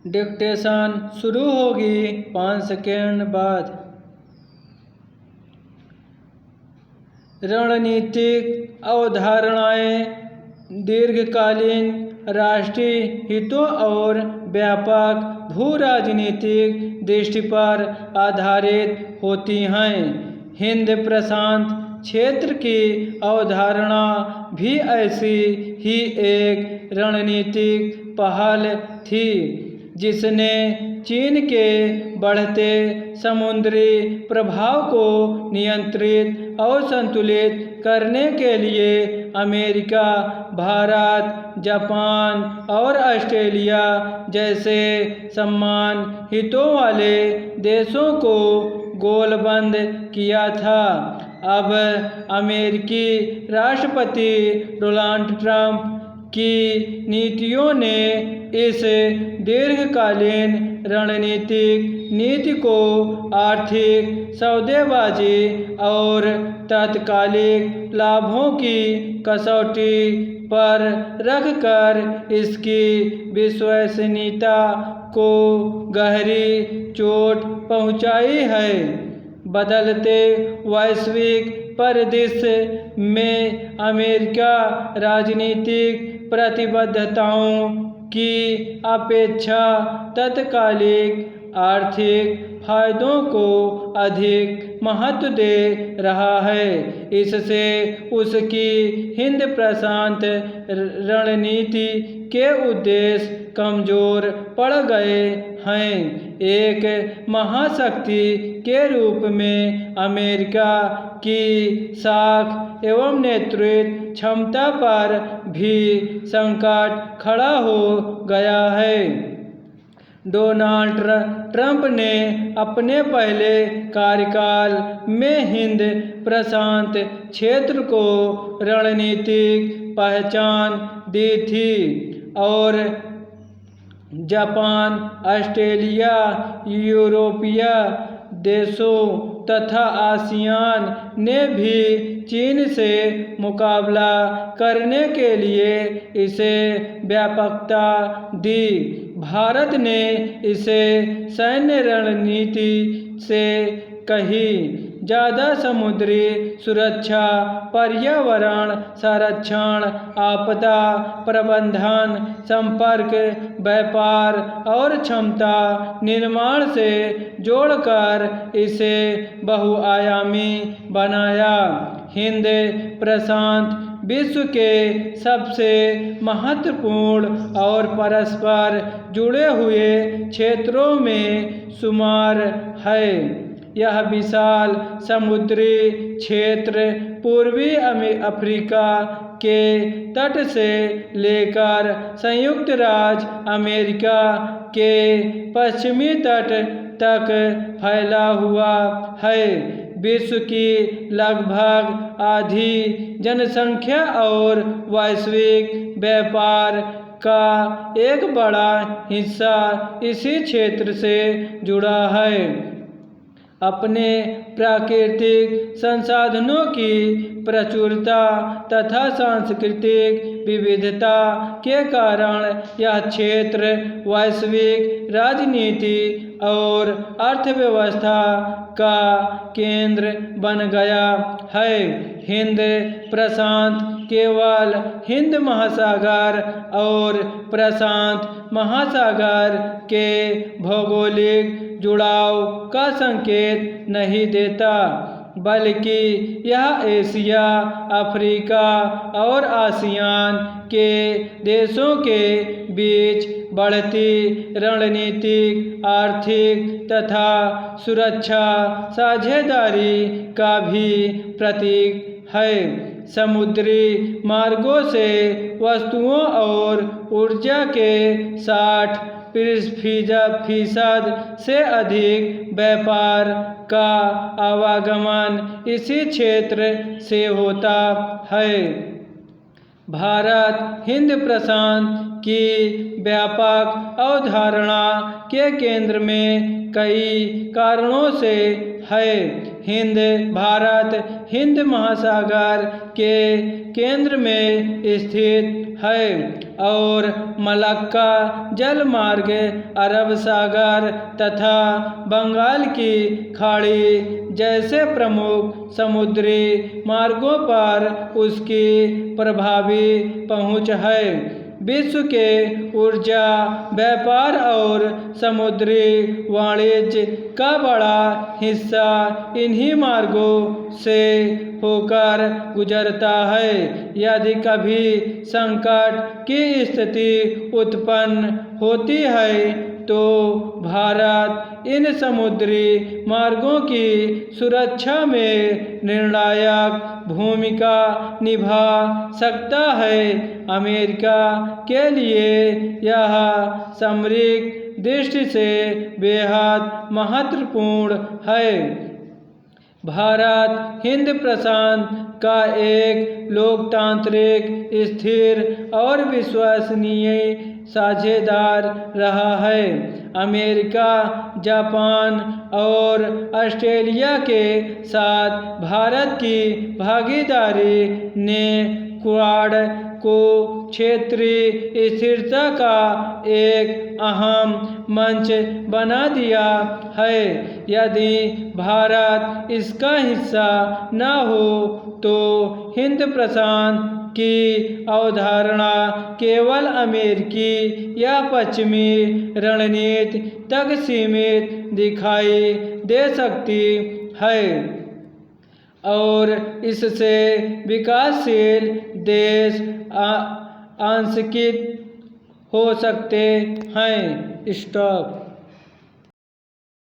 Dictation शुरू होगी 5 second बाद। रणनीतिक अवधारणाएं दीर्घकालीन राष्ट्रीय हितों और व्यापक भू-राजनीतिक दृष्टि पर आधारित होती हैं। हिंद प्रशांत क्षेत्र की अवधारणा भी ऐसी ही एक रणनीतिक पहल थी, जिसने चीन के बढ़ते समुद्री प्रभाव को नियंत्रित और संतुलित करने के लिए अमेरिका, भारत, जापान और ऑस्ट्रेलिया जैसे समान हितों वाले देशों को गोलबंद किया था। अब अमेरिकी राष्ट्रपति डोनाल्ड ट्रंप की नीतियों ने इस दीर्घकालीन रणनीतिक नीति को आर्थिक सौदेबाजी और तात्कालिक लाभों की कसौटी पर रखकर इसकी विश्वसनीयता को गहरी चोट पहुंचाई है। बदलते वैश्विक परिदृश्य में अमेरिका राजनीतिक प्रतिबद्धताओं की अपेक्षा तात्कालिक आर्थिक फायदों को अधिक महत्व दे रहा है। इससे उसकी हिंद प्रशांत रणनीति के उद्देश्य कमजोर पड़ गए हैं। एक महाशक्ति के रूप में अमेरिका की साख एवं नेतृत्व क्षमता पर भी संकट खड़ा हो गया है। डोनाल्ड ट्रंप ने अपने पहले कार्यकाल में हिंद प्रशांत क्षेत्र को रणनीतिक पहचान दी थी और जापान, ऑस्ट्रेलिया, यूरोपीय देशों तथा आसियान ने भी चीन से मुकाबला करने के लिए इसे व्यापकता दी। भारत ने इसे सैन्य रणनीति से कहीं ज़्यादा समुद्री सुरक्षा, पर्यावरण संरक्षण, आपदा प्रबंधन, संपर्क, व्यापार और क्षमता निर्माण से जोड़कर इसे बहुआयामी बनाया। हिंद प्रशांत विश्व के सबसे महत्वपूर्ण और परस्पर जुड़े हुए क्षेत्रों में शुमार है। यह विशाल समुद्री क्षेत्र पूर्वी अफ्रीका के तट से लेकर संयुक्त राज्य अमेरिका के पश्चिमी तट तक फैला हुआ है। विश्व की लगभग आधी जनसंख्या और वैश्विक व्यापार का एक बड़ा हिस्सा इसी क्षेत्र से जुड़ा है। अपने प्राकृतिक संसाधनों की प्रचुरता तथा सांस्कृतिक विविधता के कारण यह क्षेत्र वैश्विक राजनीति और अर्थव्यवस्था का केंद्र बन गया है। हिंद प्रशांत केवल हिंद महासागर और प्रशांत महासागर के भौगोलिक जुड़ाव का संकेत नहीं देता, बल्कि यह एशिया, अफ्रीका और आसियान के देशों के बीच बढ़ती रणनीतिक, आर्थिक तथा सुरक्षा साझेदारी का भी प्रतीक है। समुद्री मार्गों से वस्तुओं और ऊर्जा के 60% से अधिक व्यापार का आवागमन इसी क्षेत्र से होता है। भारत हिंद प्रशांत की व्यापक अवधारणा के केंद्र में कई कारणों से है। हिंद भारत हिंद महासागर के केंद्र में स्थित है और मलक्का जलमार्ग अरब सागर तथा बंगाल की खाड़ी जैसे प्रमुख समुद्री मार्गों पर उसकी प्रभावी पहुंच है। विश्व के ऊर्जा व्यापार और समुद्री वाणिज्य का बड़ा हिस्सा इन्हीं मार्गों से होकर गुजरता है। यदि कभी संकट की स्थिति उत्पन्न होती है तो भारत इन समुद्री मार्गों की सुरक्षा में निर्णायक भूमिका निभा सकता है। अमेरिका के लिए यह सामरिक दृष्टि से बेहद महत्वपूर्ण है। भारत हिंद प्रशांत का एक लोकतांत्रिक स्थिर और विश्वसनीय साझेदार रहा है। अमेरिका जापान और ऑस्ट्रेलिया के साथ भारत की भागीदारी ने क्वाड को क्षेत्रीय स्थिरता का एक अहम मंच बना दिया है। यदि भारत इसका हिस्सा न हो तो हिंद प्रशांत की अवधारणा केवल अमेरिकी या पश्चिमी रणनीति तक सीमित दिखाई दे सकती है और इससे विकासशील देश आंशिक हो सकते हैं। स्टॉप।